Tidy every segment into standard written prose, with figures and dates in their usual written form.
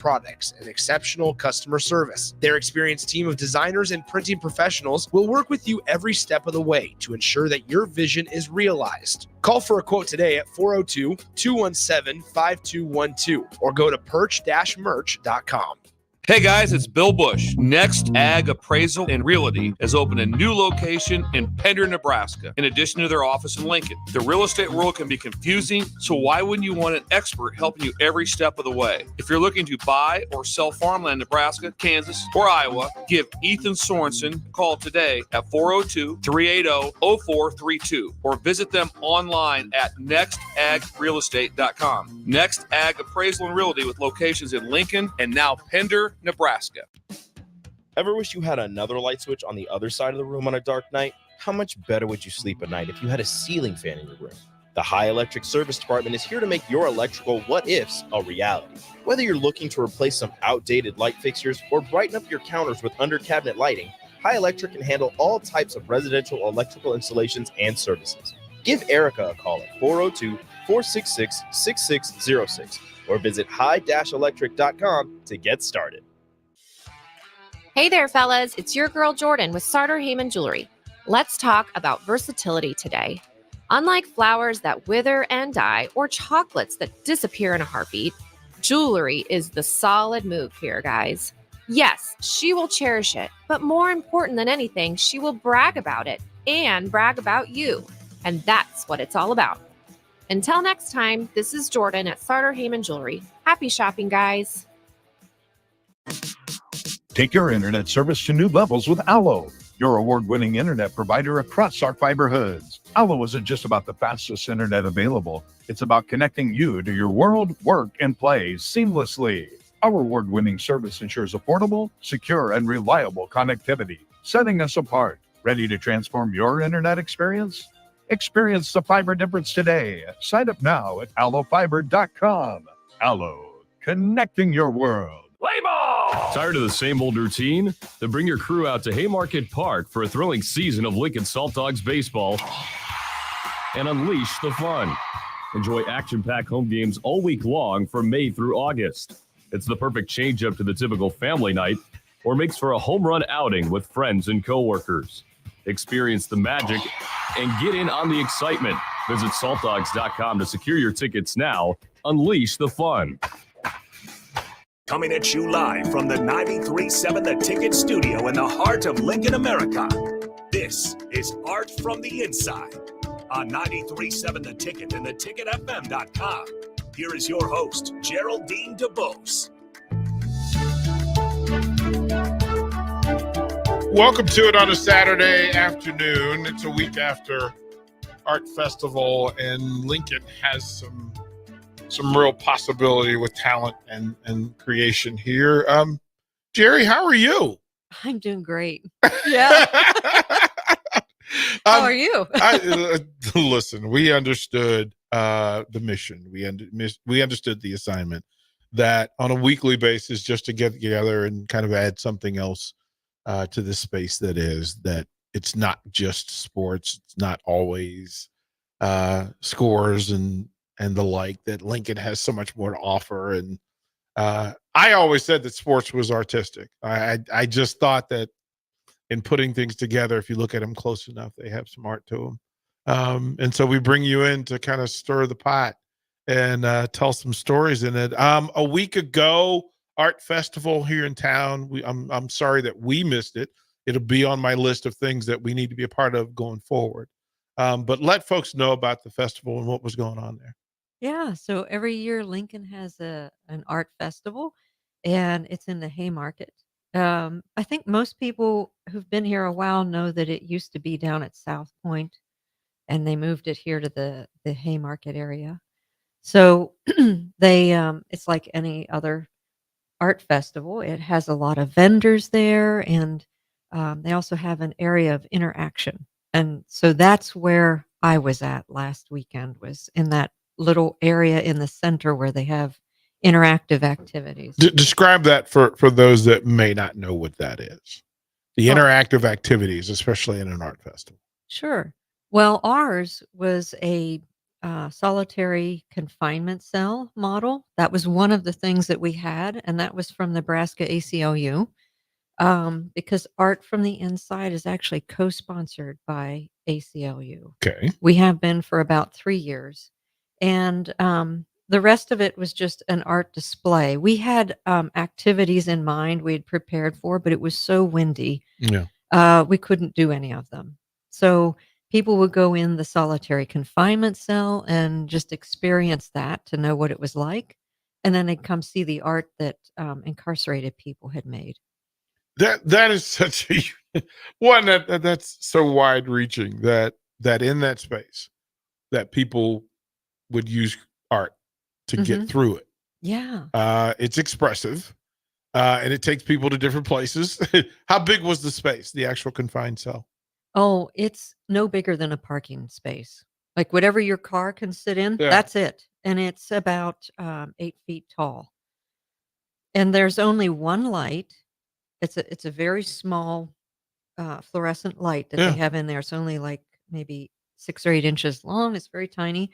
products, and exceptional customer service. Their experienced team of designers and printing professionals will work with you every step of the way to ensure that your vision is realized. Call for a quote today at 402-217-5212 or go to perch-merch.com. Hey guys, it's Bill Bush. Next Ag Appraisal and Realty has opened a new location in Pender, Nebraska, in addition to their office in Lincoln. The real estate world can be confusing, so why wouldn't you want an expert helping you every step of the way? If you're looking to buy or sell farmland in Nebraska, Kansas, or Iowa, give Ethan Sorensen a call today at 402-380-0432 or visit them online at nextagrealestate.com. Next Ag Appraisal and Realty with locations in Lincoln and now Pender, Nebraska. Ever wish you had another light switch on the other side of the room on a dark night? How much better would you sleep at night if you had a ceiling fan in your room? The High Electric Service Department is here to make your electrical what-ifs a reality. Whether you're looking to replace some outdated light fixtures or brighten up your counters with under-cabinet lighting, High Electric can handle all types of residential electrical installations and services. Give Erica a call at 402-466-6606 or visit high-electric.com to get started. Hey there, fellas. It's your girl Jordan with Sartor Heyman Jewelry. Let's talk about versatility today. Unlike flowers that wither and die or chocolates that disappear in a heartbeat, jewelry is the solid move here, guys. Yes, she will cherish it, but more important than anything, she will brag about it and brag about you. And that's what it's all about. Until next time, this is Jordan at Sartor Heyman Jewelry. Happy shopping, guys. Take your internet service to new levels with Allo, your award-winning internet provider across our fiber hoods. Allo isn't just about the fastest internet available. It's about connecting you to your world, work, and play seamlessly. Our award-winning service ensures affordable, secure, and reliable connectivity, setting us apart. Ready to transform your internet experience? Experience the fiber difference today. Sign up now at allofiber.com. Allo, connecting your world. Play ball! Tired of the same old routine? Then bring your crew out to Haymarket Park for a thrilling season of Lincoln Salt Dogs baseball and unleash the fun. Enjoy action-packed home games all week long from May through August. It's the perfect change-up to the typical family night or makes for a home run outing with friends and coworkers. Experience the magic and get in on the excitement. Visit saltdogs.com to secure your tickets now. Unleash the fun. Coming at you live from the 93.7 The Ticket studio in the heart of Lincoln, America. This is Art from the Inside on 93.7 The Ticket and theticketfm.com. Here is your host, Geraldine DeBose. Welcome to it on a Saturday afternoon. It's a week after Art Festival, and Lincoln has some real possibility with talent and creation here. Jerry, how are you? I'm doing great. Yeah. How are you? Listen, we understood the mission. We understood the assignment that on a weekly basis, just to get together and kind of add something else to the space that it's not just sports. It's not always scores and the like, that Lincoln has so much more to offer. And I always said that sports was artistic. I just thought that in putting things together, if you look at them close enough, they have some art to them. And so we bring you in to kind of stir the pot and tell some stories in it. A week ago, Art Festival here in town. I'm sorry that we missed it. It'll be on my list of things that we need to be a part of going forward. But let folks know about the festival and what was going on there. Yeah. So every year Lincoln has an art festival, and it's in the Haymarket. I think most people who've been here a while know that it used to be down at South Point, and they moved it here to the Haymarket area. So it's like any other art festival. It has a lot of vendors there, and they also have an area of interaction. And so that's where I was at last weekend, was in that little area in the center where they have interactive activities. Describe that for those that may not know what that is. The interactive activities, especially in an art festival. Sure. Well, ours was a solitary confinement cell model. That was one of the things that we had, and that was from Nebraska ACLU. Because Art from the Inside is actually co-sponsored by ACLU. Okay. We have been for about 3 years, and the rest of it was just an art display. We had activities in mind we had prepared for, but it was so windy, Yeah. we couldn't do any of them. So people would go in the solitary confinement cell and just experience that to know what it was like, and then they'd come see the art that incarcerated people had made. That is such a one that's so wide reaching that in that space that people would use art to get through it. Yeah. It's expressive, and it takes people to different places. How big was the space, the actual confined cell? Oh, it's no bigger than a parking space. Like whatever your car can sit in, Yeah. that's it. And it's about 8 feet tall. And there's only one light. It's a very small fluorescent light that Yeah. they have in there. It's only like maybe 6 or 8 inches long. It's very tiny.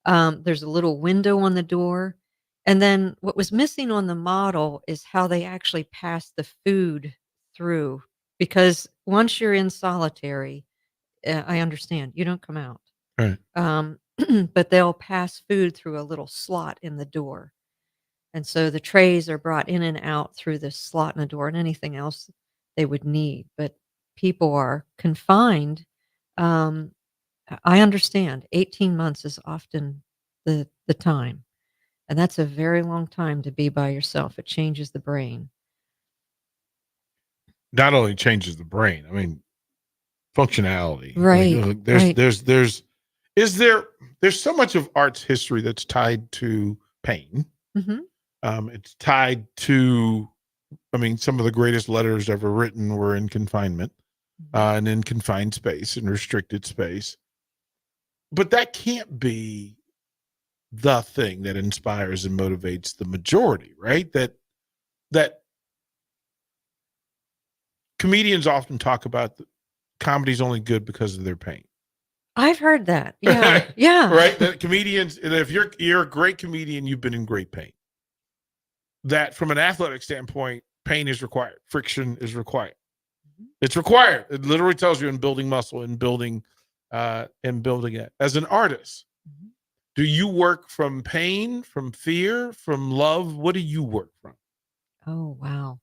There's a little window on the door. And then what was missing on the model is how they actually pass the food through. Because once you're in solitary, I understand you don't come out. Right. But they'll pass food through a little slot in the door. And so the trays are brought in and out through this slot in the door and anything else they would need. But people are confined. I understand 18 months is often the time. And that's a very long time to be by yourself. It changes the brain. Not only changes the brain, I mean, functionality. Right. Like, there's so much of art's history that's tied to pain. Hmm. It's tied to, I mean, some of the greatest letters ever written were in confinement, and in confined space and restricted space. But that can't be the thing that inspires and motivates the majority, right? That comedians often talk about comedy's only good because of their pain. I've heard that. Yeah. Yeah. Right? That comedians, and if you're a great comedian, you've been in great pain. That from an athletic standpoint, pain is required. Friction is required. It's required. It literally tells you in building muscle and building it. As an artist, do you work from pain, from fear, from love? What do you work from? Oh, wow.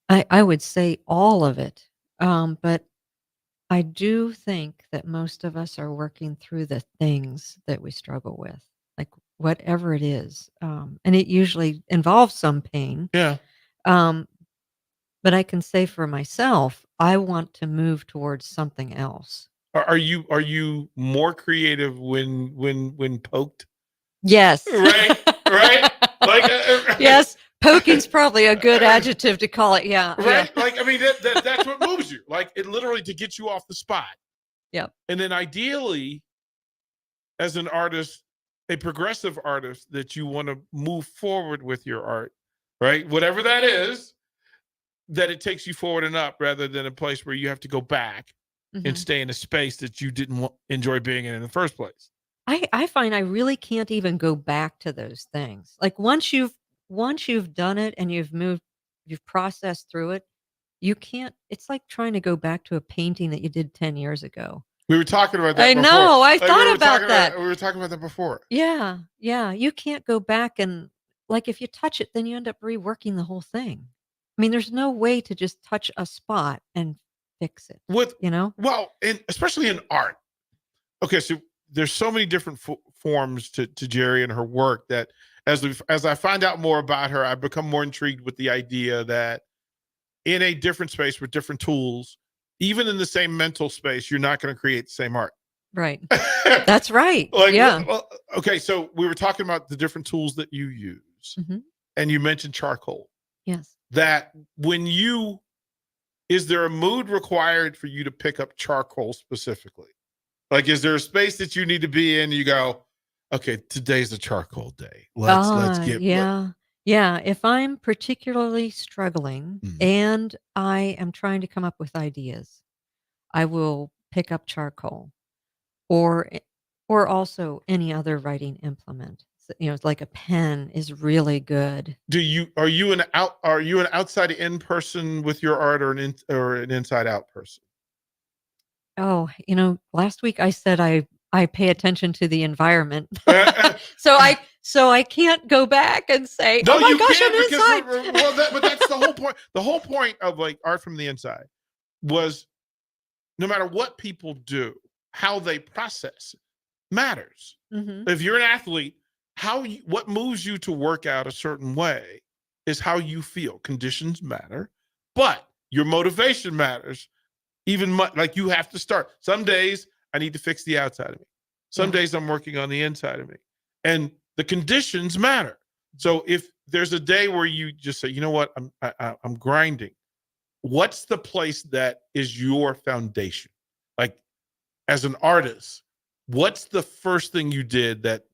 I would say all of it. But I do think that most of us are working through the things that we struggle with, like whatever it is. And it usually involves some pain. Yeah. But I can say for myself, I want to move towards something else. Are you more creative when poked? Yes. Right. Like Yes. Poking's probably a good adjective to call it. Yeah. right. Like I mean that's what moves you. Like it literally to get you off the spot. Yep. And then ideally, as an artist, a progressive artist, that you want to move forward with your art, right? Whatever that is, that it takes you forward and up rather than a place where you have to go back and stay in a space that you didn't enjoy being in the first place. I find I really can't even go back to those things. Like once you've done it and you've processed through it, you can't. It's like trying to go back to a painting that you did 10 years ago. We were talking about that. I before. know. I Like, thought about that. We were talking about that before. Yeah. Yeah. You can't go back and like if you touch it, then you end up reworking the whole thing. I mean, there's no way to just touch a spot and fix it. With You know? well, and especially in art. Okay, so there's so many different forms to Jerry and her work that as I find out more about her, I become more intrigued with the idea that in a different space with different tools, even in the same mental space, you're not going to create the same art. Right. That's right. Like, Yeah. well, okay, so we were talking about the different tools that you use, Mhm. and you mentioned charcoal. Yes. That is there a mood required for you to pick up charcoal specifically? Like, is there a space that you need to be in? You go, okay, today's a charcoal day. Let's get Yeah. Yeah. If I'm particularly struggling and I am trying to come up with ideas, I will pick up charcoal. Or or also any other writing implement. Like a pen is really good. Are you an outside in person with your art, or an inside out person? Oh, last week I said I pay attention to the environment. So I can't go back and say, No, "Oh my you gosh, can't, I'm because inside." but that's the whole point. The whole point of like art from the inside was, no matter what people do, how they process matters. Mhm. If you're an athlete, what moves you to work out a certain way is how you feel. Conditions matter, but your motivation matters. Even like, you have to start. Some days I need to fix the outside of me. Some Yeah. days I'm working on the inside of me, and the conditions matter. So if there's a day where you just say, you know what, I'm grinding. What's the place that is your foundation? Like, as an artist, what's the first thing you did? That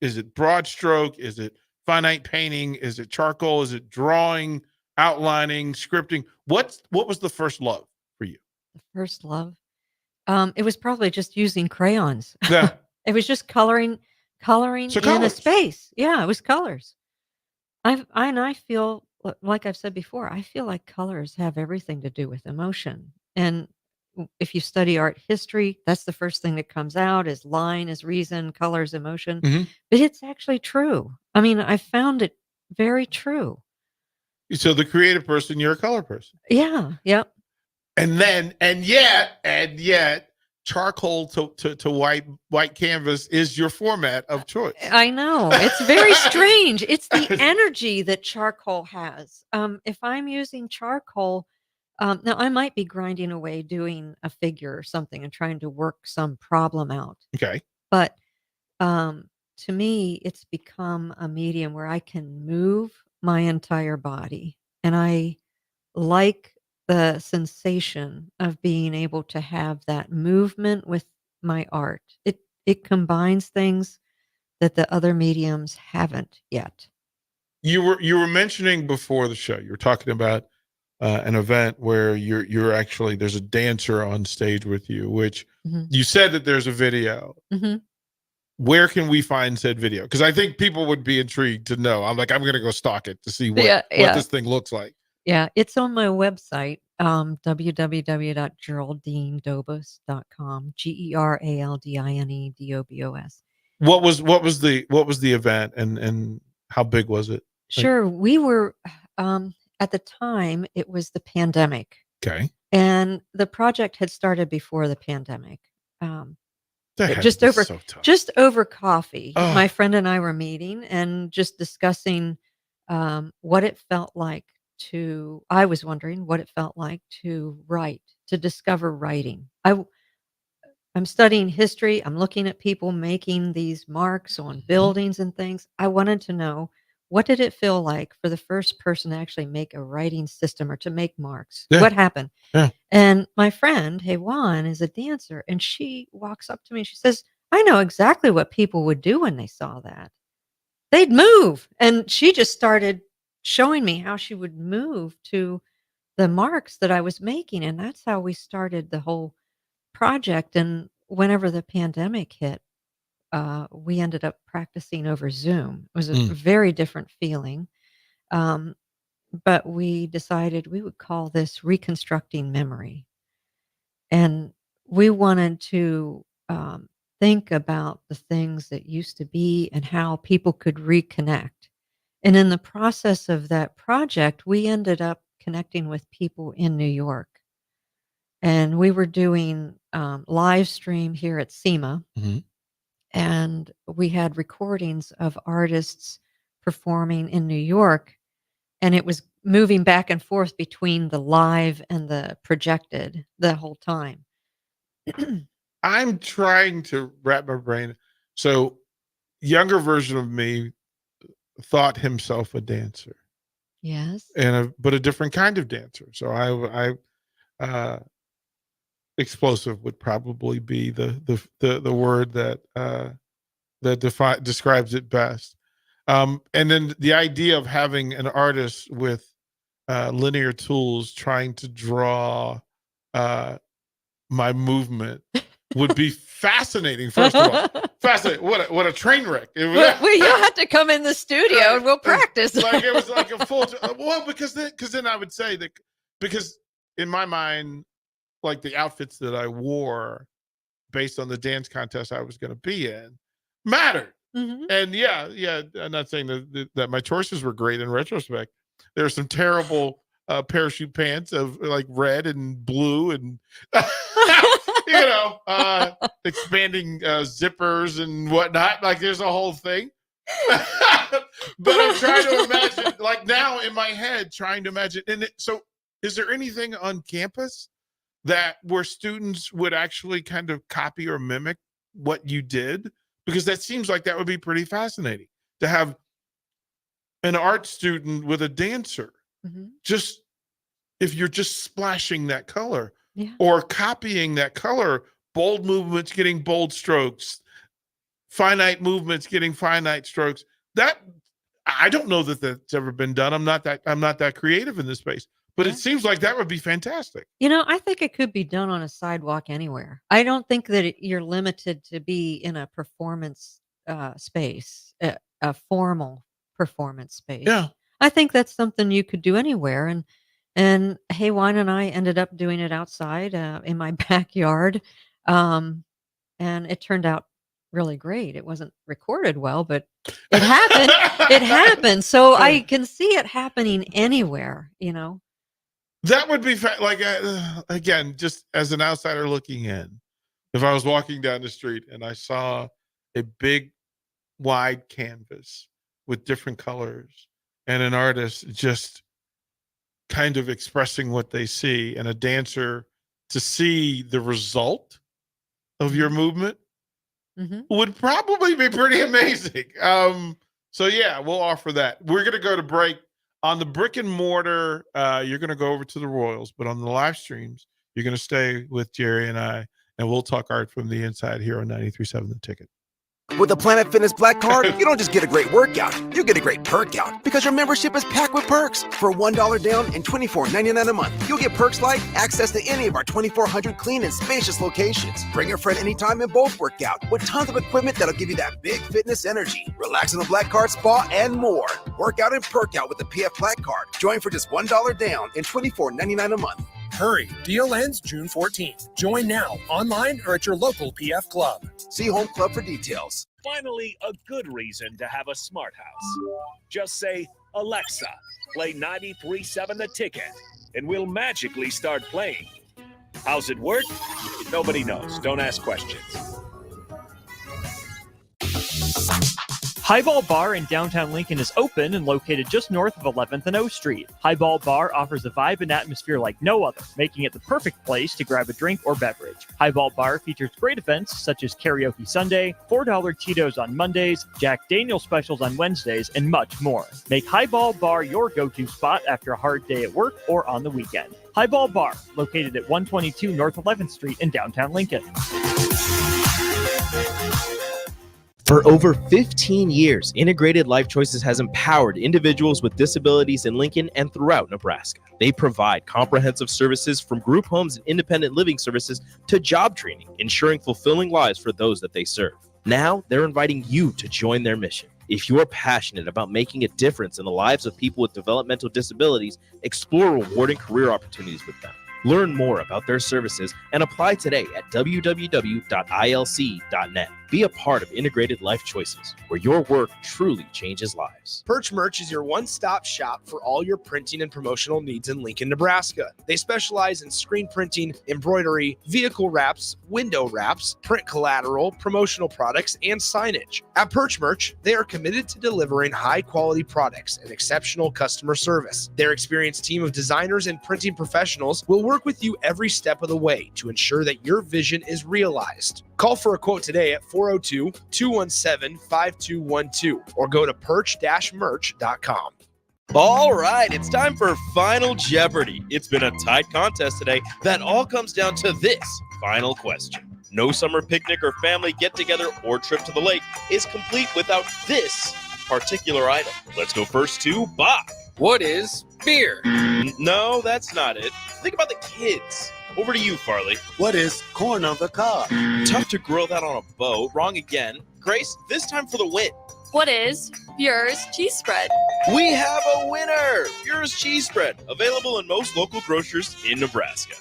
is it broad stroke? Is it finite painting? Is it charcoal? Is it drawing, outlining, scripting? What was the first love for you? The first love. It was probably just using crayons. Yeah. It was just coloring So in a colors. space. Yeah, it was colors. I feel like I've said before, I feel like colors have everything to do with emotion. And if you study art history, that's the first thing that comes out is line is reason, color is emotion. Mhm. But it's actually true. I mean, I found it very true. So the creative person, you're a color person. Yeah. Yep. And yet, charcoal to white canvas is your format of choice. I know. It's very strange. It's the energy that charcoal has. If I'm using charcoal, now I might be grinding away doing a figure or something and trying to work some problem out. Okay. But to me, it's become a medium where I can move my entire body. And I like the sensation of being able to have that movement with my art. It combines things that the other mediums haven't yet. You were mentioning before the show, you were talking about an event where you're actually, there's a dancer on stage with you, which Mhm. you said that there's a video. Mhm. Where can we find said video? Because I think people would be intrigued to know. I'm going to go stalk it to see what Yeah. this thing looks like. Yeah, it's on my website, www.geraldineDobos.com, GeraldineDobos. What was the event, and how big was it? Sure, we were, at the time, it was the pandemic, Okay. and the project had started before the pandemic. That had Just to be over so tough. just over coffee, Oh. my friend and I were meeting and just discussing, what it felt like I was wondering what it felt like to write, to discover writing. I'm studying history. I'm looking at people making these marks on buildings and things. I wanted to know, what did it feel like for the first person to actually make a writing system or to make marks? Yeah. What happened? Yeah. And my friend, Heywan, is a dancer, and she walks up to me and she says, "I know exactly what people would do when they saw that. They'd move." And she just started showing me how she would move to the marks that I was making, and that's how we started the whole project. And whenever the pandemic hit, we ended up practicing over Zoom. It was a very different feeling. But we decided we would call this reconstructing memory. And we wanted to think about the things that used to be and how people could reconnect. And in the process of that project, we ended up connecting with people in New York. And we were doing live stream here at SEMA. Mhm. And we had recordings of artists performing in New York. And it was moving back and forth between the live and the projected the whole time. I'm trying to wrap my brain. So, younger version of me thought himself a dancer, Yes. but a different kind of dancer. So explosive would probably be the word that describes it best. And then the idea of having an artist with linear tools trying to draw my movement would be fascinating. First of all, fascinating. What a train wreck! It was, well, you'll have to come in the studio and we'll practice. Like it was like a full. Well, because then I would say that because in my mind, like the outfits that I wore based on the dance contest I was going to be in mattered. Mm-hmm. And yeah, I'm not saying that my choices were great in retrospect. There are some terrible parachute pants of like red and blue and expanding zippers and whatnot. Like there's a whole thing. But I'm trying to imagine, like now in my head, trying to imagine. So is there anything on campus that where students would actually kind of copy or mimic what you did? Because that seems like that would be pretty fascinating to have an art student with a dancer. Mm-hmm. Just if you're just splashing that color Yeah. or copying that color, bold movements getting bold strokes, finite movements getting finite strokes. That I don't know that that's ever been done. I'm not that creative in this space, but it seems like that would be fantastic. I think it could be done on a sidewalk anywhere. I don't think that you're limited to be in a performance space, a formal performance space. Yeah. I think that's something you could do anywhere. And Haywine and I ended up doing it outside in my backyard, and it turned out really great. It wasn't recorded well, but it happened. It happened. So I can see it happening anywhere. That would be like again, just as an outsider looking in. If I was walking down the street and I saw a big, wide canvas with different colors and an artist just kind of expressing what they see and a dancer to see the result of your movement would probably be pretty amazing. So yeah, we'll offer that. We're going to go to break. On the brick and mortar, you're going to go over to the Royals, but on the live streams, you're going to stay with Jerry and I, and we'll talk art from the inside here on 93.7 The Ticket. With the Planet Fitness Black Card, you don't just get a great workout, you get a great perk out because your membership is packed with perks. For $1 down and $24.99 a month, you'll get perks like access to any of our 2,400 clean and spacious locations. Bring a friend anytime and both work out with tons of equipment that'll give you that big fitness energy. Relax in the Black Card spa and more. Work out and perk out with the PF Black Card. Join for just $1 down and $24.99 a month. Hurry, deal ends June 14th. Join now, online or at your local PF Club. See Home Club for details. Finally, a good reason to have a smart house. Just say, Alexa, play 93.7 The Ticket, and we'll magically start playing. How's it work? Nobody knows. Don't ask questions. Highball Bar in downtown Lincoln is open and located just north of 11th and O Street. Highball Bar offers a vibe and atmosphere like no other, making it the perfect place to grab a drink or beverage. Highball Bar features great events such as Karaoke Sunday, $4 Tito's on Mondays, Jack Daniel's specials on Wednesdays, and much more. Make Highball Bar your go-to spot after a hard day at work or on the weekend. Highball Bar, located at 122 North 11th Street in downtown Lincoln. For over 15 years, Integrated Life Choices has empowered individuals with disabilities in Lincoln and throughout Nebraska. They provide comprehensive services from group homes and independent living services to job training, ensuring fulfilling lives for those that they serve. Now, they're inviting you to join their mission. If you are passionate about making a difference in the lives of people with developmental disabilities, explore rewarding career opportunities with them. Learn more about their services and apply today at www.ilc.net. Be a part of Integrated Life Choices, where your work truly changes lives. Perch Merch is your one-stop shop for all your printing and promotional needs in Lincoln, Nebraska. They specialize in screen printing, embroidery, vehicle wraps, window wraps, print collateral, promotional products, and signage. At Perch Merch, they are committed to delivering high-quality products and exceptional customer service. Their experienced team of designers and printing professionals will work with you every step of the way to ensure that your vision is realized. Call for a quote today at 402-217-5212 or go to perch-merch.com. All right, it's time for Final Jeopardy. It's been a tight contest today that all comes down to this final question. No summer picnic or family get-together or trip to the lake is complete without this particular item. Let's go first to Bach. What is beer? No, that's not it. Think about the kids. Over to you, Farley. What is corn on the cob? Tough to grill that on a boat. Wrong again. Grace, this time for the win. What is Bure's cheese spread? We have a winner! Bure's cheese spread, available in most local grocers in Nebraska.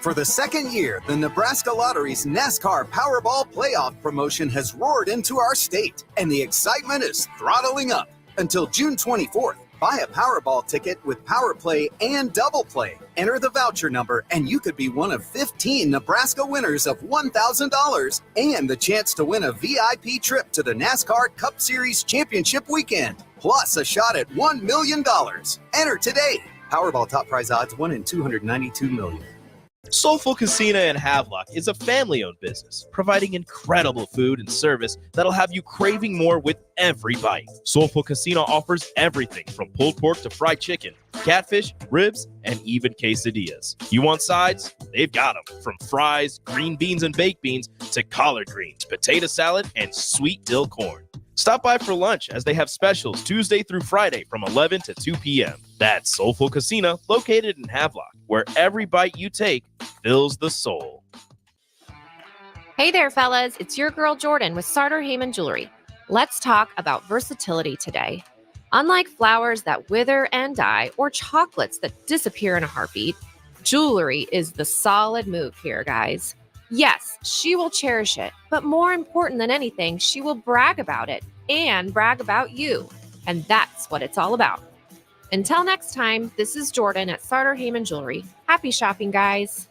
For the second year, the Nebraska Lottery's NASCAR Powerball Playoff promotion has roared into our state, and the excitement is throttling up. Until June 24th, buy a Powerball ticket with Power Play and Double Play. Enter the voucher number, and you could be one of 15 Nebraska winners of $1,000 and the chance to win a VIP trip to the NASCAR Cup Series Championship weekend, plus a shot at $1 million. Enter today. Powerball top prize odds 1 in 292 million. Soulful Casino in Havelock is a family-owned business, providing incredible food and service that'll have you craving more with every bite. Soulful Casino offers everything from pulled pork to fried chicken, catfish, ribs, and even quesadillas. You want sides? They've got them. From fries, green beans and baked beans, to collard greens, potato salad, and sweet dill corn. Stop by for lunch as they have specials Tuesday through Friday from 11 to 2 p.m. That's Soulful Casino, located in Havelock, where every bite you take fills the soul. Hey there, fellas. It's your girl Jordan with Sartor Heyman Jewelry. Let's talk about versatility today. Unlike flowers that wither and die or chocolates that disappear in a heartbeat, jewelry is the solid move here, guys. Yes, she will cherish it, but more important than anything, she will brag about it and brag about you. And that's what it's all about. Until next time, this is Jordan at Sartor Heyman Jewelry. Happy shopping, guys.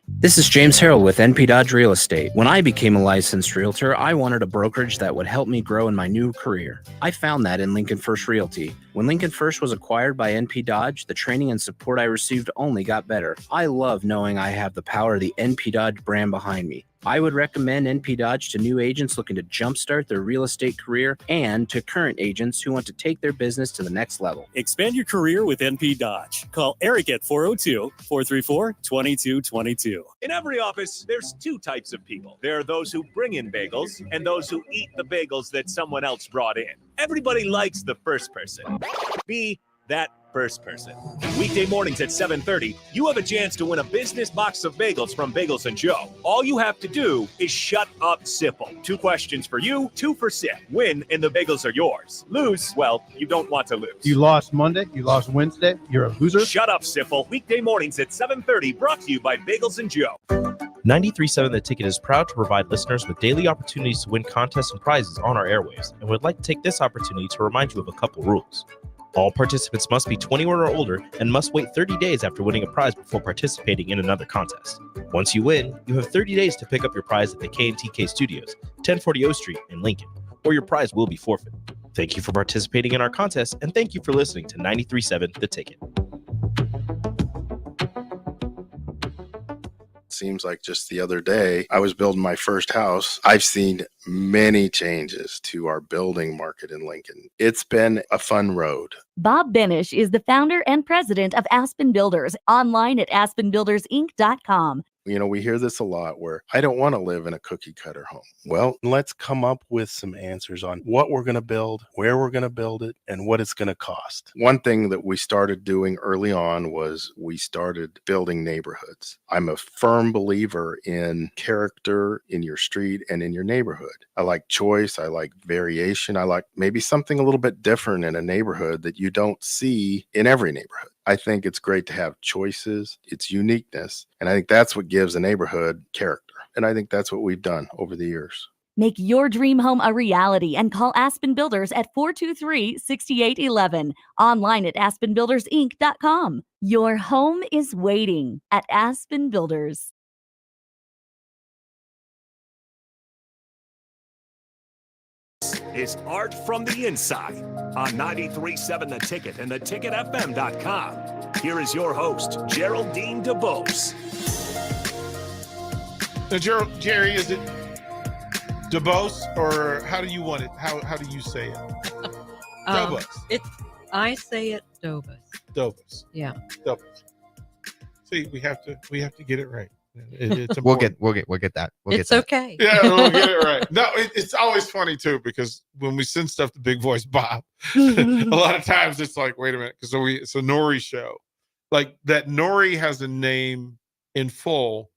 This is James Harrell with NP Dodge Real Estate. When I became a licensed realtor, I wanted a brokerage that would help me grow in my new career. I found that in Lincoln First Realty. When Lincoln First was acquired by NP Dodge, the training and support I received only got better. I love knowing I have the power of the NP Dodge brand behind me. I would recommend NP Dodge to new agents looking to jumpstart their real estate career and to current agents who want to take their business to the next level. Expand your career with NP Dodge. Call Eric at 402-434-2222. In every office, there's two types of people. There are those who bring in bagels and those who eat the bagels that someone else brought in. Everybody likes the first person. Be that first person. Weekday mornings at 7:30, you have a chance to win a business box of bagels from Bagels & Joe. All you have to do is shut up, Sipple. 2 questions for you, 2 for Sip. Win and the bagels are yours. Lose, well, you don't want to lose. You lost Monday, you lost Wednesday, you're a loser. Shut up, Sipple. Weekday mornings at 7:30, brought to you by Bagels & Joe. 93.7 The Ticket is proud to provide listeners with daily opportunities to win contests and prizes on our airwaves, and would like to take this opportunity to remind you of a couple rules. All participants must be 21 or older and must wait 30 days after winning a prize before participating in another contest. Once you win, you have 30 days to pick up your prize at the K&TK Studios, 1040 O Street in Lincoln, or your prize will be forfeited. Thank you for participating in our contest, and thank you for listening to 93.7 The Ticket. Seems like just the other day, I was building my first house. I've seen many changes to our building market in Lincoln. It's been a fun road. Bob Benish is the founder and president of Aspen Builders, online at aspenbuildersinc.com. You know, we hear this a lot where I don't want to live in a cookie cutter home. Well, let's come up with some answers on what we're going to build, where we're going to build it, and what it's going to cost. One thing that we started doing early on was we started building neighborhoods. I'm a firm believer in character in your street and in your neighborhood. I like choice. I like variation. I like maybe something a little bit different in a neighborhood that you don't see in every neighborhood. I think it's great to have choices, its uniqueness, and I think that's what gives a neighborhood character. And I think that's what we've done over the years. Make your dream home a reality and call Aspen Builders at 423-6811. Online at aspenbuildersinc.com. Your home is waiting at Aspen Builders. Is Art from the Inside on 93.7 The Ticket and theticketfm.com. Here is your host, Geraldine DeBose. So Jerry, is it DeBose, or how do you want it? How do you say it? DeBose. I say it Dobus. DeBose. Yeah. DeBose. See, we have to get it right. It's we'll get that. It's okay. Yeah, we'll get it right. No, it's always funny too, because when we send stuff to Big Voice Bob, a lot of times it's like, wait a minute, because it's a Nori show. Like that Nori has a name in full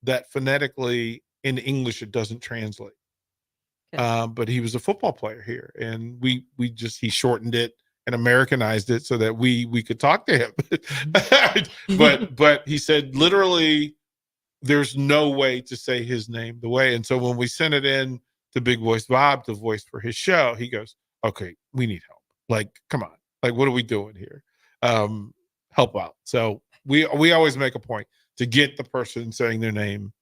that phonetically in English it doesn't translate. But he was a football player here, and he shortened it and Americanized it so that we could talk to him. but he said literally there's no way to say his name the way. And so when we sent it in to Big Voice Bob to voice for his show, he goes, okay, we need help. Like, come on. Like, what are we doing here? Help out. So we always make a point to get the person saying their name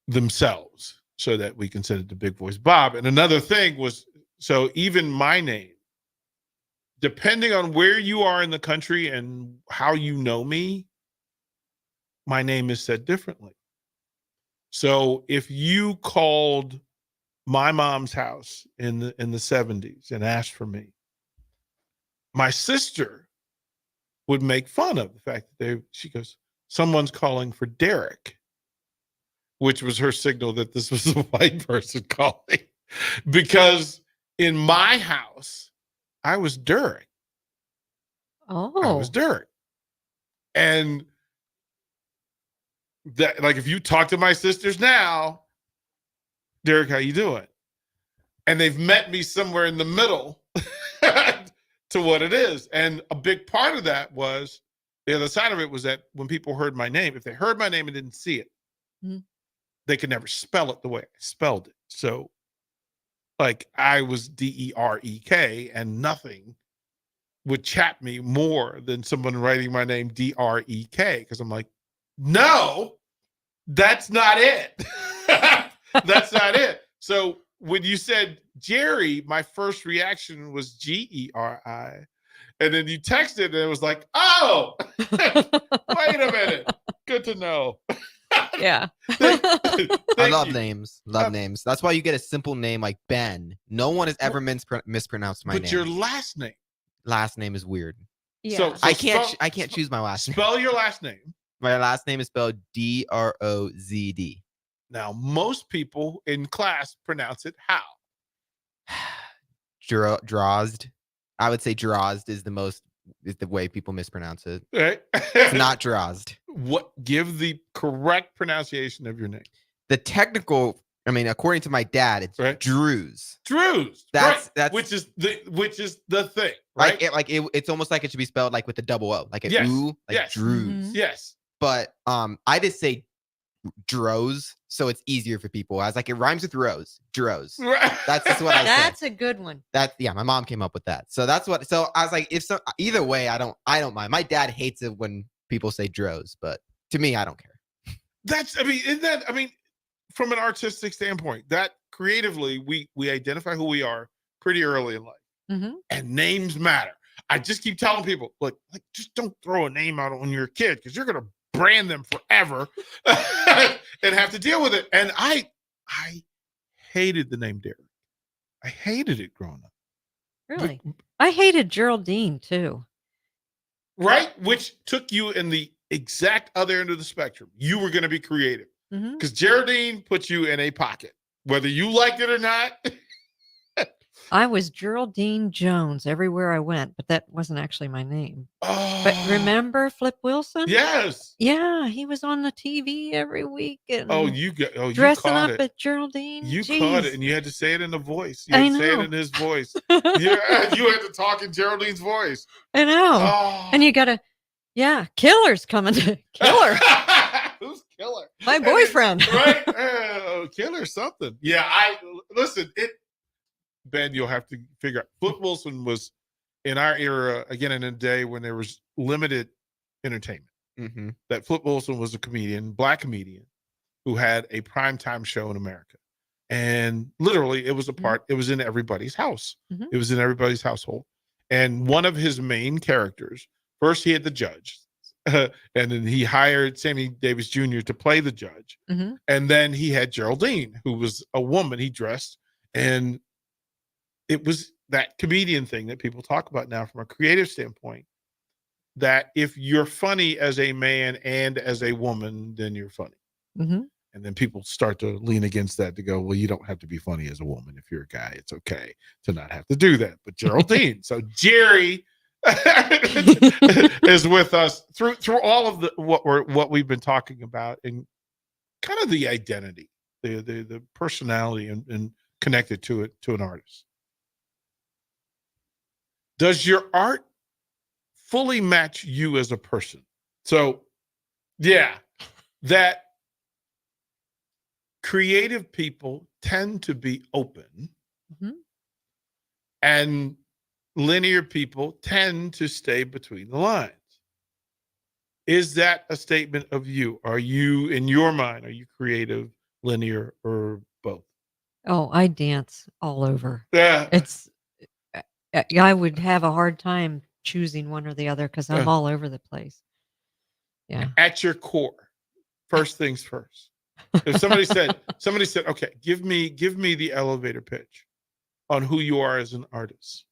themselves so that we can send it to Big Voice Bob. And another thing was, so even my name, depending on where you are in the country and how you know me, my name is said differently. So if you called my mom's house in the 70s and asked for me, my sister would make fun of the fact that she goes, someone's calling for Derek, which was her signal that this was a white person calling. Because in my house, I was Derek. Oh. I was Derek. And that, like, if you talk to my sisters now, Derek, how you doing? And they've met me somewhere in the middle to what it is. And a big part of that was, the other side of it was that when people heard my name, if they heard my name and didn't see it, they could never spell it the way I spelled it. So, like, I was Derek, and nothing would chap me more than someone writing my name Drek, because I'm like, no, that's not it. That's not it. So when you said Jerry, my first reaction was Geri. And then you texted and it was like, oh, wait a minute. Good to know. Yeah. I love names. Love names. That's why you get a simple name like Ben. No one has ever mispronounced my name. But your last name. Last name is weird. Yeah. So I can't choose my last name. Spell your last name. My last name is spelled Drozd. Now, most people in class pronounce it how? Drozd. I would say Drozd is the way people mispronounce it. Right? It's not Drozd. What? Give the correct pronunciation of your name. The technical, according to my dad, it's Drews. Drews. That's which is the thing. Right? Right? It's almost like it should be spelled like with a double O, like an Yes. ooh, like Yes. Drews. Yes. But I just say Droz, so it's easier for people. I was like, it rhymes with rose. Droz. That's just what I said. That's a good one. My mom came up with that. So that's what. So I was like, either way, I don't mind. My dad hates it when people say Droz, but to me, I don't care. From an artistic standpoint, that creatively, we identify who we are pretty early in life, and names matter. I just keep telling people, like just don't throw a name out on your kid because you're gonna brand them forever and have to deal with it. And I hated the name Derek. I hated it growing up. Really? I hated Geraldine too. Right? Which took you in the exact other end of the spectrum. You were going to be creative because Geraldine put you in a pocket, whether you liked it or not. I was Geraldine Jones everywhere I went, but that wasn't actually my name. Oh. But remember Flip Wilson? Yes. Yeah, he was on the TV every week. And dressing caught up it. at Geraldine. You Jeez. caught it, and you had to say it in the voice. You had to say it in his voice. You had to talk in Geraldine's voice. I know. Oh. And you got to, Killer's coming to Killer. Who's Killer? My boyfriend. Right? Killer something. Yeah, listen, Ben, you'll have to figure out. Flip Wilson was in our era, again, in a day when there was limited entertainment. That Flip Wilson was a comedian, black comedian, who had a primetime show in America. And literally, it was it was in everybody's house. It was in everybody's household. And one of his main characters, first he had the judge, and then he hired Sammy Davis Jr. to play the judge. And then he had Geraldine, who was a woman he dressed. And it was that comedian thing that people talk about now from a creative standpoint, that if you're funny as a man and as a woman, then you're funny. And then people start to lean against that to go, well, you don't have to be funny as a woman. If you're a guy, it's okay to not have to do that. But Geraldine, so Jerry, is with us through all of the what we've been talking about, and kind of the identity, the personality, and connected to it, to an artist. Does your art fully match you as a person? So, yeah, that creative people tend to be open, and linear people tend to stay between the lines. Is that a statement of you? Are you, in your mind, are you creative, linear, or both? Oh, I dance all over. Yeah. It's I would have a hard time choosing one or the other because I'm all over the place. Yeah. At your core, first things first. If somebody said, okay, give me the elevator pitch on who you are as an artist,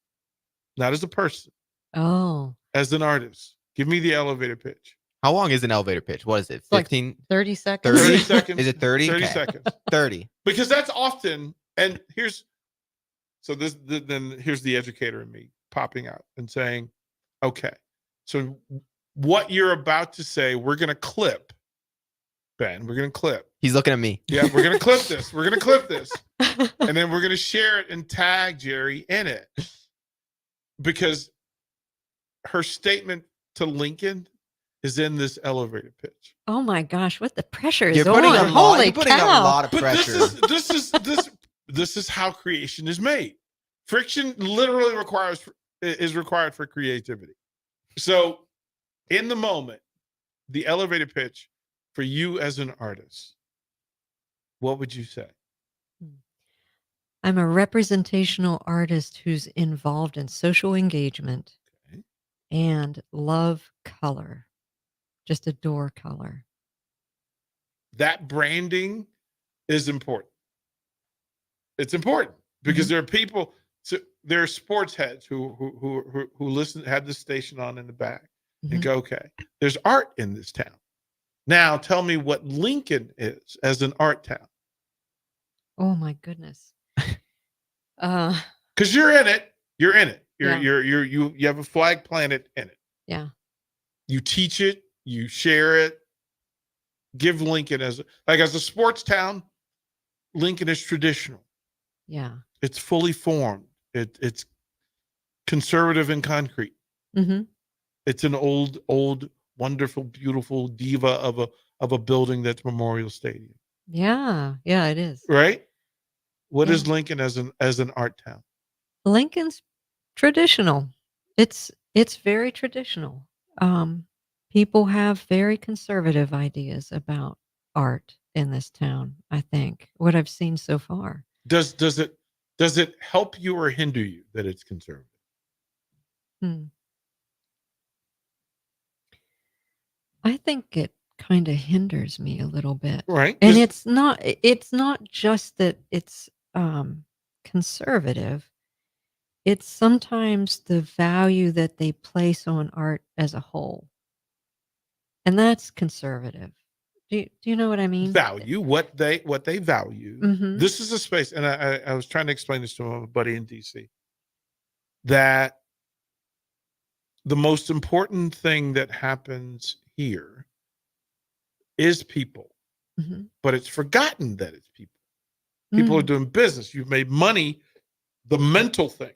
not as a person, Oh, as an artist. Give me the elevator pitch. How long is an elevator pitch? What is it? like 15? 30 seconds. 30 seconds. Is it 30? 30 Okay. seconds. 30. Because that's often, and here's the educator in me popping out and saying, okay, so what you're about to say, we're going to clip, Ben. We're going to clip. He's looking at me. Yeah, we're going to clip this. We're going to clip this. And then we're going to share it and tag Jerry in it. Because her statement to Lincoln is in this elevator pitch. Oh my gosh, what the pressure is You're putting on. a lot- Holy you're putting a cow. lot of But pressure. this is how creation is made. Friction literally is required for creativity. So, in the moment, the elevator pitch for you as an artist, what would you say? I'm a representational artist who's involved in social engagement and love color. Just adore color. That branding is important. It's important because there are people. So there are sports heads who listen, have this station on in the back, and go, okay, there's art in this town. Now tell me what Lincoln is as an art town. Oh my goodness. Because you're in it. You're in it. Yeah. You have a flag planted in it. Yeah. You teach it. You share it. Give Lincoln as a sports town. Lincoln is traditional. Yeah. It's fully formed. It's conservative and concrete. Mm-hmm. It's an old, wonderful, beautiful diva of a building that's Memorial Stadium. Yeah. Yeah, it is. Right? What Yeah. is Lincoln as an art town? Lincoln's traditional. It's very traditional. People have very conservative ideas about art in this town, I think. What I've seen so far. Does it help you or hinder you that it's conservative? I think it kind of hinders me a little bit. Right. And it's not just that it's conservative. It's sometimes the value that they place on art as a whole. And that's conservative. Do you know what I mean? Value what they value. Mhm. This is a space, and I was trying to explain this to a buddy in DC, that the most important thing that happens here is people, but it's forgotten that it's people. People are doing business. You've made money, the mental thing,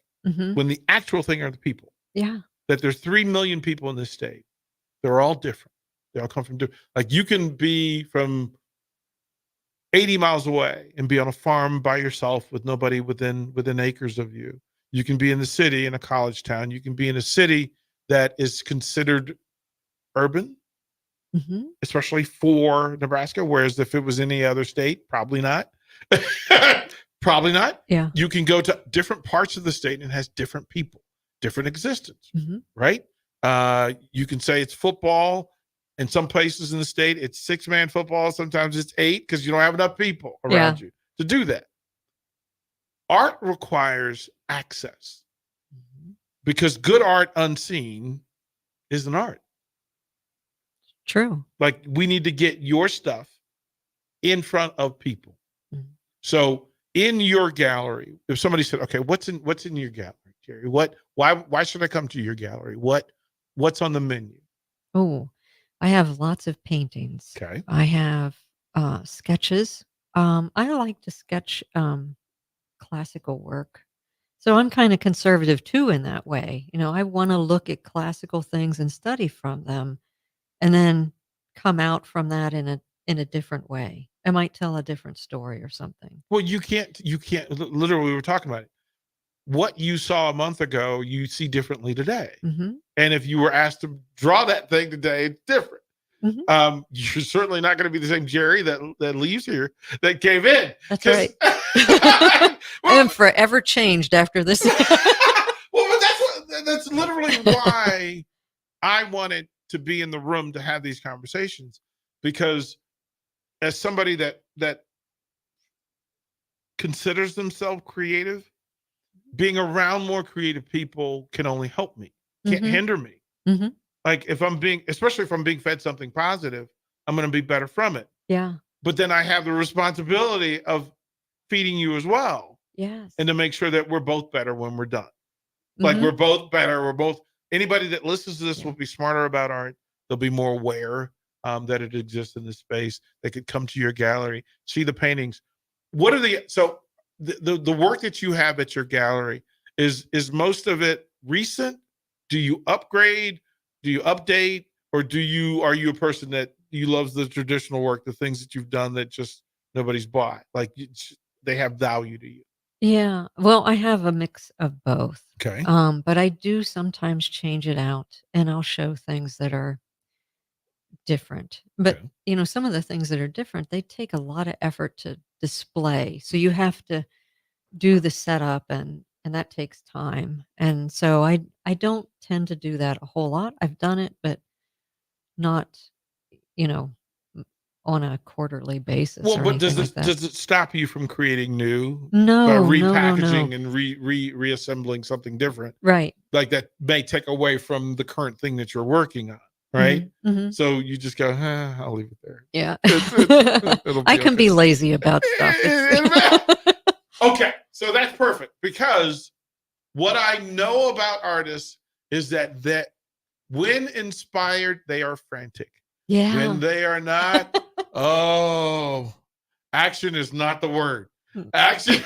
when the actual thing are the people. Yeah. That there's 3 million people in this state. They're all different. They all come from like you can be from 80 miles away and be on a farm by yourself with nobody within acres of you. You can be in the city in a college town. You can be in a city that is considered urban, especially for Nebraska. Whereas if it was any other state, probably not. Probably not. Yeah. You can go to different parts of the state and it has different people, different existence, right? You can say it's football. In some places in the state, it's 6-man football. Sometimes it's 8 because you don't have enough people around you to do that. Art requires access because good art unseen is an art. True. Like we need to get your stuff in front of people. So in your gallery, if somebody said, "Okay, what's in your gallery, Jerry? Why should I come to your gallery? What's on the menu? Oh, I have lots of paintings. Okay. I have sketches. I like to sketch classical work. So I'm kind of conservative too in that way. I want to look at classical things and study from them and then come out from that in a different way. I might tell a different story or something. Well, you can't literally, we were talking about it. What you saw a month ago, you see differently today. Mm-hmm. And if you were asked to draw that thing today, it's different. Mm-hmm. You're certainly not going to be the same Jerry that leaves here that came in. That's right. I am forever changed after this. Well, but that's literally why I wanted to be in the room to have these conversations, because as somebody that considers themselves creative, being around more creative people can only help me, can't hinder me. Mm-hmm. Like especially if I'm being fed something positive, I'm going to be better from it. Yeah. But then I have the responsibility of feeding you as well. Yes. And to make sure that we're both better when we're done. Like we're both better. Anybody that listens to this will be smarter about art. They'll be more aware that it exists in this space. They could come to your gallery, see the paintings. What are the work that you have at your gallery, is most of it recent? Do you upgrade? Do you update? Or are you a person that you loves the traditional work, the things that you've done that just nobody's bought? Like they have value to you. Yeah. Well, I have a mix of both. Okay. But I do sometimes change it out and I'll show things that are different. But, some of the things that are different, they take a lot of effort to display. So you have to do the setup and that takes time. And so I don't tend to do that a whole lot. I've done it, but not, on a quarterly basis. Well, or but does anything like that. it stop you from creating new? No, repackaging no. and reassembling something different. Right. Like that may take away from the current thing that you're working on. Right. Mm-hmm. So you just go, I'll leave it there. Yeah. It'll be I can be lazy about stuff. Okay. So that's perfect, because what I know about artists is that when inspired, they are frantic. Yeah. When they are not, action is not the word. Action,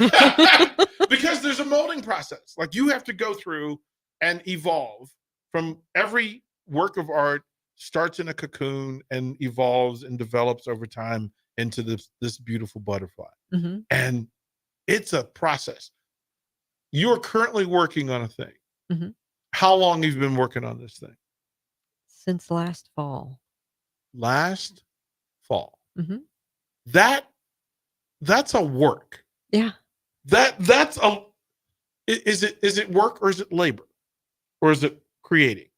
because there's a molding process. Like you have to go through and evolve. From every work of art starts in a cocoon and evolves and develops over time into this beautiful butterfly. Mm-hmm. And it's a process. You're currently working on a thing. Mm-hmm. How long have you been working on this thing? Since last fall. Last fall. Mm-hmm. That's a work. Yeah. That's a. Is it work or is it labor, or is it creating?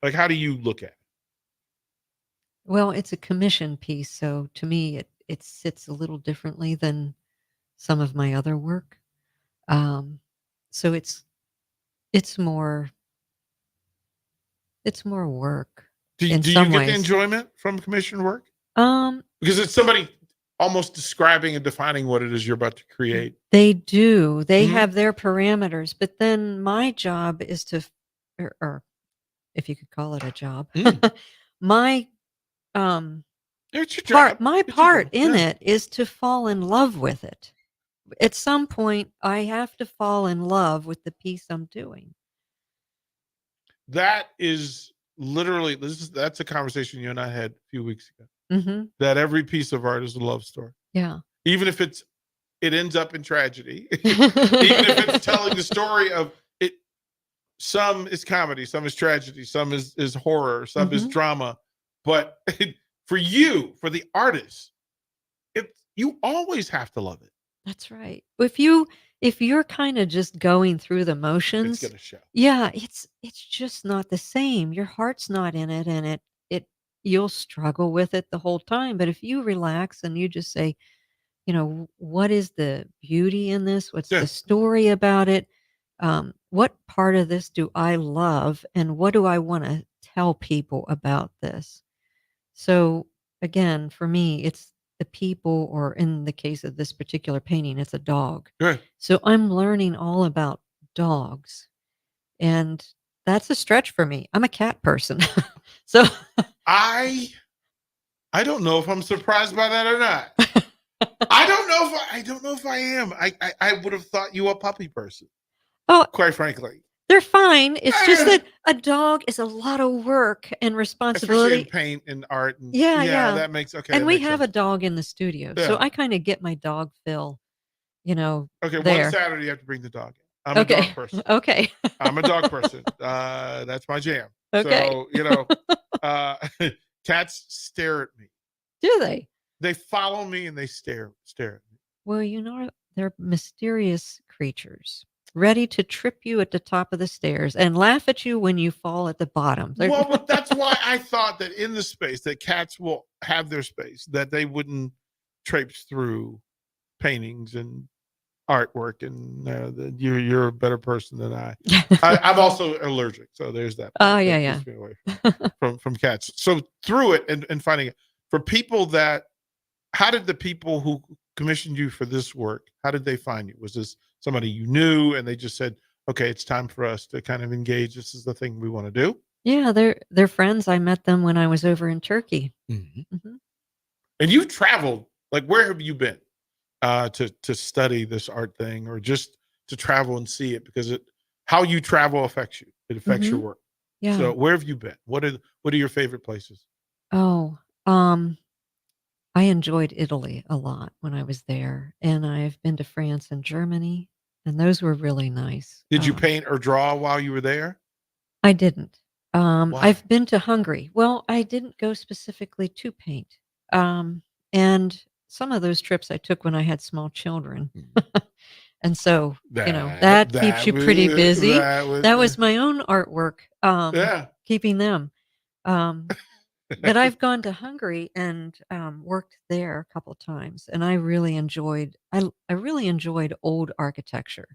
Like, how do you look at it? Well, it's a commission piece, so to me, it sits a little differently than some of my other work. So it's more work. Do you get the enjoyment from commission work? Because it's somebody almost describing and defining what it is you're about to create. They do. They have their parameters, but then my job is to, or if you could call it a job, my it's your job. my part in it is to fall in love with it. At some point, I have to fall in love with the piece I'm doing. That is literally that's a conversation you and I had a few weeks ago. Mm-hmm. That every piece of art is a love story. Yeah. Even if it ends up in tragedy, even if it's telling the story of it. Some is comedy, some is tragedy, some is horror, some is drama. But for you, for the artist, you always have to love it. That's right. If you're kind of just going through the motions, it's gonna show. Yeah, it's just not the same. Your heart's not in it, and it you'll struggle with it the whole time. But if you relax and you just say, what is the beauty in this? What's the story about it? What part of this do I love, and what do I want to tell people about this? So again, for me, it's the people, or in the case of this particular painting, it's a dog. Right. So I'm learning all about dogs And that's a stretch for me. I'm a cat person. So I don't know if I'm surprised by that or not. I don't know if I am. I would have thought you a puppy person. Oh, quite frankly. they're fine. It's just that a dog is a lot of work and responsibility. Especially in paint and art. And, Yeah. that makes okay. And that we makes have sense. a dog in the studio, so Yeah. I kind of get my dog fill, Okay, there. one Saturday you have to bring the dog in. I'm Okay. a dog person. Okay. I'm a dog person. That's my jam. Okay. So, cats stare at me. Do they? They follow me and they stare at me. Well, they're mysterious creatures, ready to trip you at the top of the stairs and laugh at you when you fall at the bottom. Well, but that's why I thought that in the space that cats will have their space, that they wouldn't traipse through paintings and artwork, and that you're a better person than I. I'm also allergic, so there's that. Oh, That yeah. keeps me away from cats. So through it and finding it for people how did the people who commissioned you for this work, how did they find you? Was this somebody you knew and they just said, okay, it's time for us to kind of engage. This is the thing we want to do. Yeah, they're friends. I met them when I was over in Turkey. And you've traveled. Like, where have you been to study this art thing, or just to travel and see it? Because how you travel affects you. It affects your work. Yeah. So where have you been? What are your favorite places? Oh, I enjoyed Italy a lot when I was there, and I've been to France and Germany, and those were really nice. Did you paint or draw while you were there? I didn't. Why? I've been to Hungary. Well, I didn't go specifically to paint. And some of those trips I took when I had small children. And so, that keeps you pretty busy. That was my own artwork, keeping them. But I've gone to Hungary and worked there a couple times, and I really enjoyed old architecture.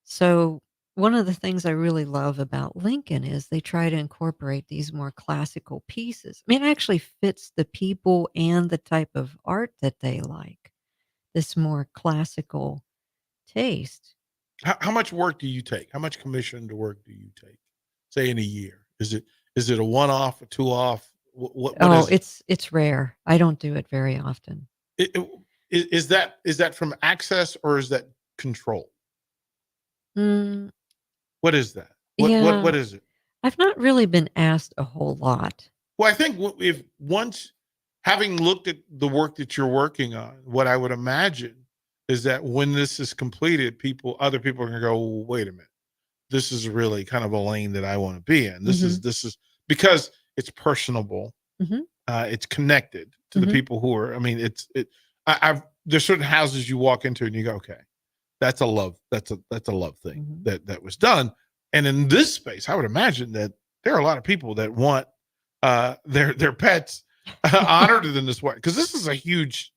So one of the things I really love about Lincoln is they try to incorporate these more classical pieces. I mean, it actually fits the people and the type of art that they like. This more classical taste. How much work do you take? How much commissioned work do you take? Say in a year. Is it a one-off, a two-off? What It's rare. I don't do it very often. Is that from access, or is that control? What is that? What is it? I've not really been asked a whole lot. Well, I think if once having looked at the work that you're working on, what I would imagine is that when this is completed, other people are going to go, well, wait a minute, this is really kind of a lane that I want to be in. This is because it's personable. It's connected to the people who are. I mean, there's certain houses you walk into and you go, okay, that's a love thing that was done. And in this space, I would imagine that there are a lot of people that want their pets honored in this way, because this is a huge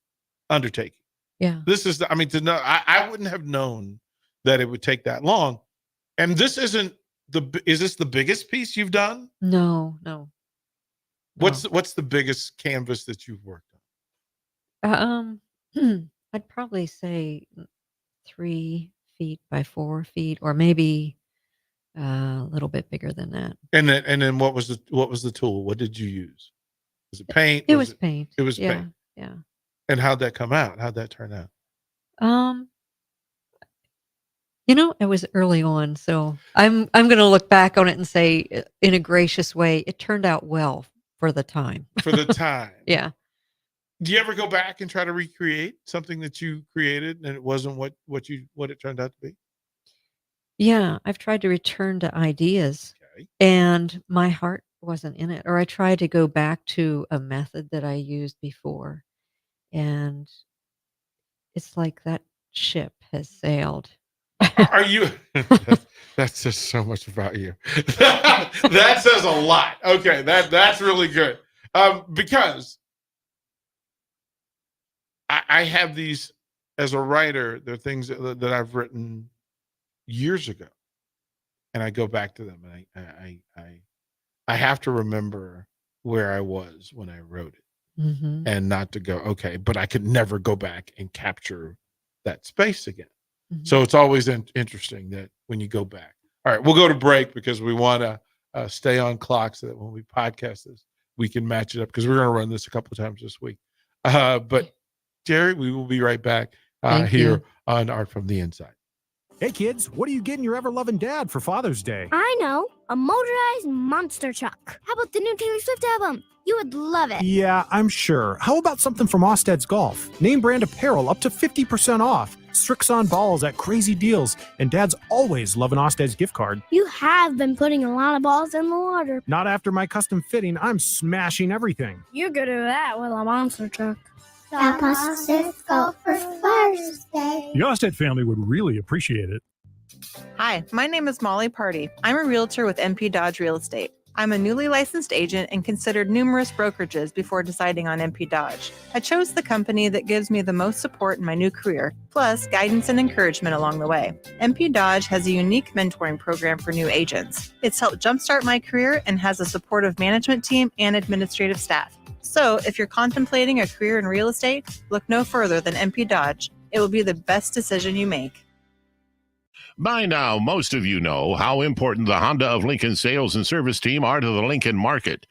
undertaking. Yeah, this is. To know, I wouldn't have known that it would take that long. And this isn't is this the biggest piece you've done? No. What's the biggest canvas that you've worked on? I'd probably say 3 feet by 4 feet, or maybe a little bit bigger than that. And then what was the tool? What did you use? Was it paint? It was paint. It was paint. Yeah. And how'd that come out? How'd that turn out? It was early on, so I'm going to look back on it and say, in a gracious way, it turned out well for the time. For the time. Yeah. Do you ever go back and try to recreate something that you created and it wasn't what it turned out to be? Yeah, I've tried to return to ideas, and my heart wasn't in it. Or I tried to go back to a method that I used before, and it's like that ship has sailed. Are you? That says so much about you. That says a lot. Okay, that's really good. Because I have these, as a writer, there are things that I've written years ago, and I go back to them, and I have to remember where I was when I wrote it, and not to go, okay, but I could never go back and capture that space again. So it's always interesting that when you go back, All right, we'll go to break because we want to stay on clock so that when we podcast this, we can match it up because we're going to run this a couple of times this week. But Jerry, we will be right back here on Art from the Inside. Hey kids, what are you getting your ever-loving dad for Father's Day? I know, a motorized monster truck. How about the new Taylor Swift album? You would love it. Yeah, I'm sure. How about something from Osted's Golf? Name brand apparel up to 50% off. Strixon balls at crazy deals. And Dad's always love an Osted's gift card. You have been putting a lot of balls in the water. Not after my custom fitting. I'm smashing everything. You could do that with a monster truck. Stop Osted's Golf for Father's Day. The Osted family would really appreciate it. Hi, my name is Molly Party. I'm a realtor with MP Dodge Real Estate. I'm a newly licensed agent and considered numerous brokerages before deciding on MP Dodge. I chose the company that gives me the most support in my new career, plus guidance and encouragement along the way. MP Dodge has a unique mentoring program for new agents. It's helped jumpstart my career and has a supportive management team and administrative staff. So if you're contemplating a career in real estate, look no further than MP Dodge. It will be the best decision you make. By now, most of you know how important the Honda of Lincoln sales and service team are to the Lincoln market.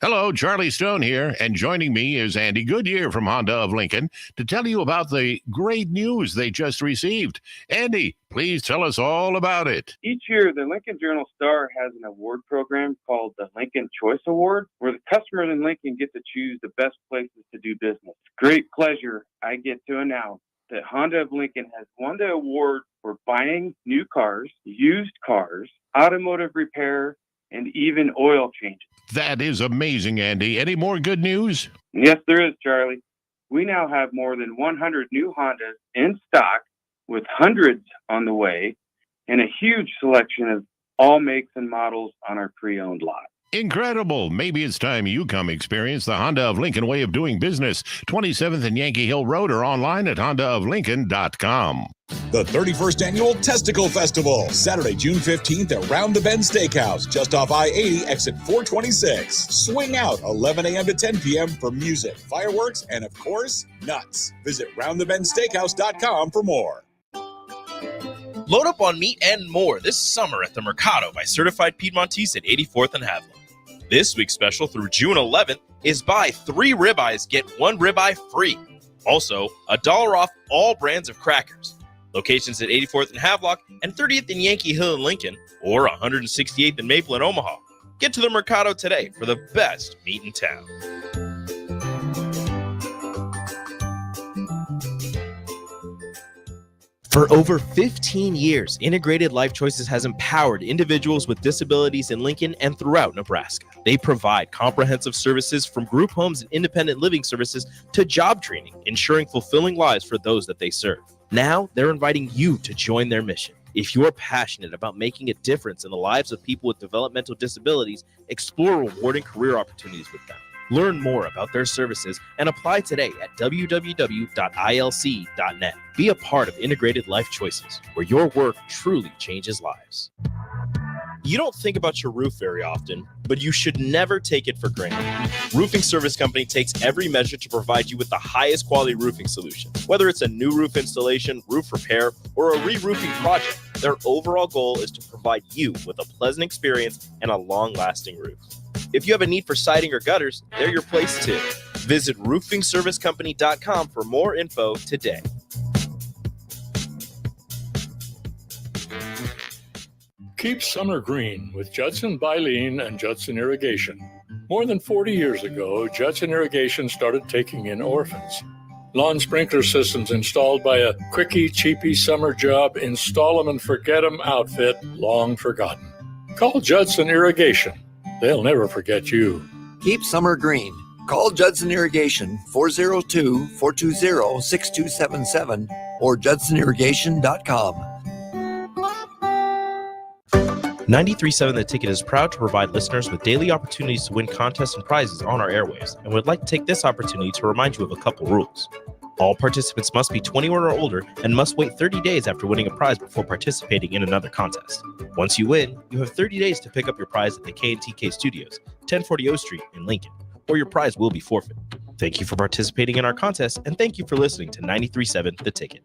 Hello, Charlie Stone here, and joining me is Andy Goodyear from Honda of Lincoln to tell you about the great news they just received. Andy, please tell us all about it. Each year, the Lincoln Journal-Star has an award program called the Lincoln Choice Award, where the customers in Lincoln get to choose the best places to do business. Great pleasure, I get to announce that Honda of Lincoln has won the award for buying new cars, used cars, automotive repair, and even oil changes. That is amazing, Andy. Any more good news? Yes, there is, Charlie. We now have more than 100 new Hondas in stock, with hundreds on the way, and a huge selection of all makes and models on our pre-owned lot. Incredible. Maybe it's time you come experience the Honda of Lincoln way of doing business. 27th and Yankee Hill Road or online at hondaoflincoln.com. The 31st Annual Testicle Festival, Saturday, June 15th at Round the Bend Steakhouse, just off I-80, exit 426. Swing out 11 a.m. to 10 p.m. for music, fireworks, and, of course, nuts. Visit roundthebendsteakhouse.com for more. Load up on meat and more this summer at the Mercado by Certified Piedmontese at 84th and Haviland. This week's special through June 11th is buy 3 ribeyes, get 1 ribeye free. Also, $1 off all brands of crackers. Locations at 84th and Havelock and 30th and Yankee Hill in Lincoln, or 168th and Maple in Omaha. Get to the Mercado today for the best meat in town. For over 15 years, Integrated Life Choices has empowered individuals with disabilities in Lincoln and throughout Nebraska. They provide comprehensive services from group homes and independent living services to job training, ensuring fulfilling lives for those that they serve. Now, they're inviting you to join their mission. If you're passionate about making a difference in the lives of people with developmental disabilities, explore rewarding career opportunities with them. Learn more about their services and apply today at www.ilc.net. Be a part of Integrated Life Choices, where your work truly changes lives. You don't think about your roof very often, but you should never take it for granted. Roofing Service Company takes every measure to provide you with the highest quality roofing solution. Whether it's a new roof installation, roof repair, or a re-roofing project, their overall goal is to provide you with a pleasant experience and a long-lasting roof. If you have a need for siding or gutters, they're your place too. Visit roofingservicecompany.com for more info today. Keep summer green with Judson Baleen and Judson Irrigation. More than 40 years ago, Judson Irrigation started taking in orphans. Lawn sprinkler systems installed by a quickie, cheapy summer job, install 'em and forget 'em outfit long forgotten. Call Judson Irrigation. They'll never forget you. Keep summer green. Call Judson Irrigation 402-420-6277 or judsonirrigation.com. 93.7 The Ticket is proud to provide listeners with daily opportunities to win contests and prizes on our airwaves, and would like to take this opportunity to remind you of a couple rules. All participants must be 21 or older and must wait 30 days after winning a prize before participating in another contest. Once you win, you have 30 days to pick up your prize at the K&TK Studios, 1040 O Street in Lincoln, or your prize will be forfeit. Thank you for participating in our contest, and thank you for listening to 93.7 The Ticket.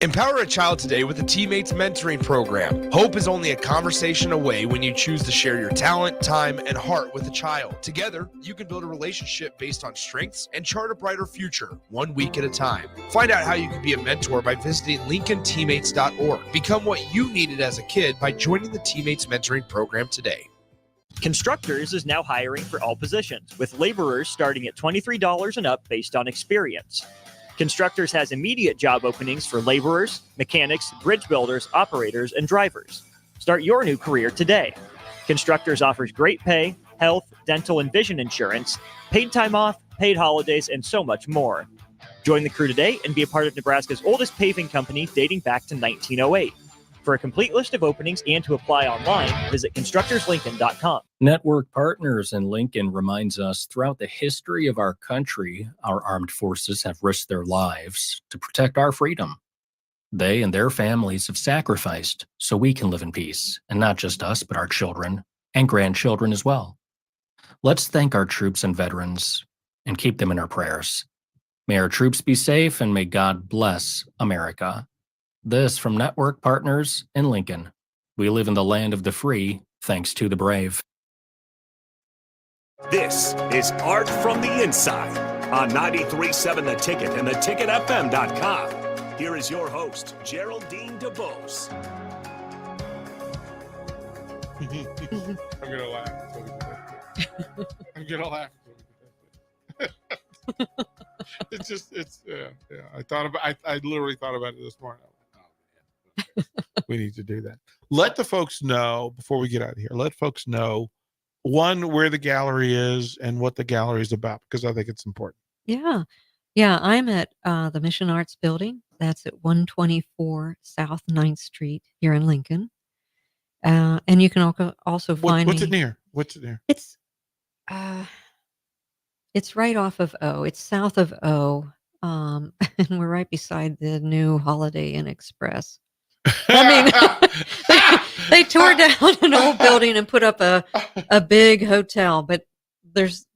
Empower a child today with the Teammates Mentoring Program. Hope is only a conversation away when you choose to share your talent, time, and heart with a child. Together, you can build a relationship based on strengths and chart a brighter future, 1 week at a time. Find out how you can be a mentor by visiting LincolnTeammates.org. Become what you needed as a kid by joining the Teammates Mentoring Program today. Constructors is now hiring for all positions, with laborers starting at $23 and up based on experience. Constructors has immediate job openings for laborers, mechanics, bridge builders, operators, and drivers. Start your new career today. Constructors offers great pay, health, dental, and vision insurance, paid time off, paid holidays, and so much more. Join the crew today and be a part of Nebraska's oldest paving company dating back to 1908. For a complete list of openings and to apply online, visit constructorslincoln.com. Network Partners in Lincoln reminds us throughout the history of our country, our armed forces have risked their lives to protect our freedom. They and their families have sacrificed so we can live in peace, and not just us, but our children and grandchildren as well. Let's thank our troops and veterans and keep them in our prayers. May our troops be safe and may God bless America. This from Network Partners in Lincoln. We live in the land of the free, thanks to the brave. This is Art from the Inside on 93.7 The Ticket and theticketfm.com. Here is your host, Geraldine DeBose. I'm going to laugh. I'm going to laugh. I literally thought about it this morning. We need to do that. Let the folks know before we get out of here. Let folks know, one, where the gallery is and what the gallery is about, because I think it's important. Yeah. I'm at the Mission Arts Building. That's at 124 South 9th Street here in Lincoln. And you can also find what's me. it near? What's it near? It's right off of O. It's south of O. And we're right beside the new Holiday Inn Express. I mean, they tore down an old building and put up a big hotel, but there's,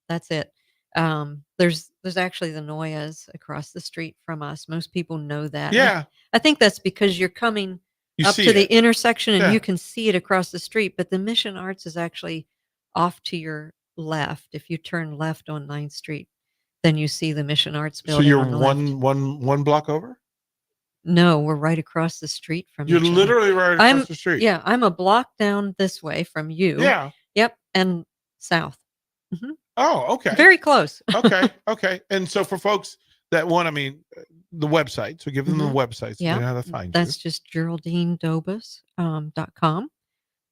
that's it. There's actually the Noyas across the street from us. Most people know that. Yeah. I think that's because you're coming up to the intersection and you can see it across the street, but the Mission Arts is actually off to your left. If you turn left on 9th Street, then you see the Mission Arts building. So you're on the left. one block over? No, we're right across the street from You're each other. literally right across the street. Yeah, I'm a block down this way from you. Yeah. Yep, and south. Mhm. Oh, okay. Very close. Okay. And so for folks that want, the website, so give them the website so they know how to find That's just GeraldineDobos.com.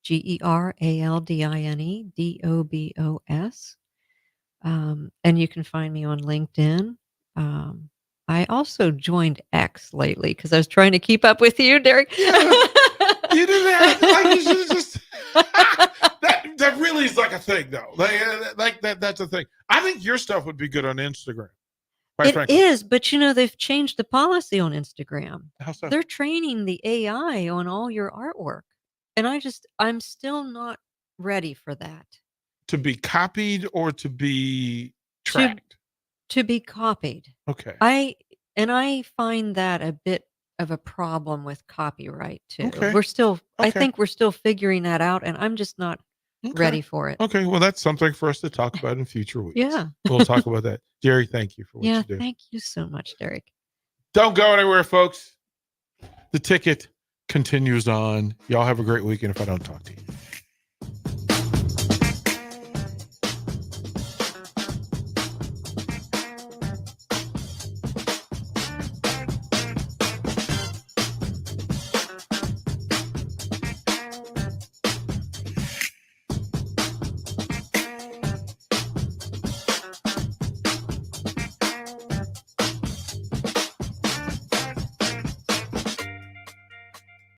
GeraldineDobos. And you can find me on LinkedIn. I also joined X lately because I was trying to keep up with you, Derek. You do that? Like you should just that really is like a thing, though. Like that's a thing. I think your stuff would be good on Instagram. It is, but they've changed the policy on Instagram. How so? They're training the AI on all your artwork. And I'm still not ready for that. To be copied or to be tracked? To be copied. Okay. I find that a bit of a problem with copyright too. Okay. I think we're still figuring that out, and I'm just not ready for it. Okay, well, that's something for us to talk about in future weeks. Yeah. We'll talk about that. Jerry, thank you for what you do. Thank you so much, Derek. Don't go anywhere, folks. The Ticket continues on. Y'all have a great weekend if I don't talk to you.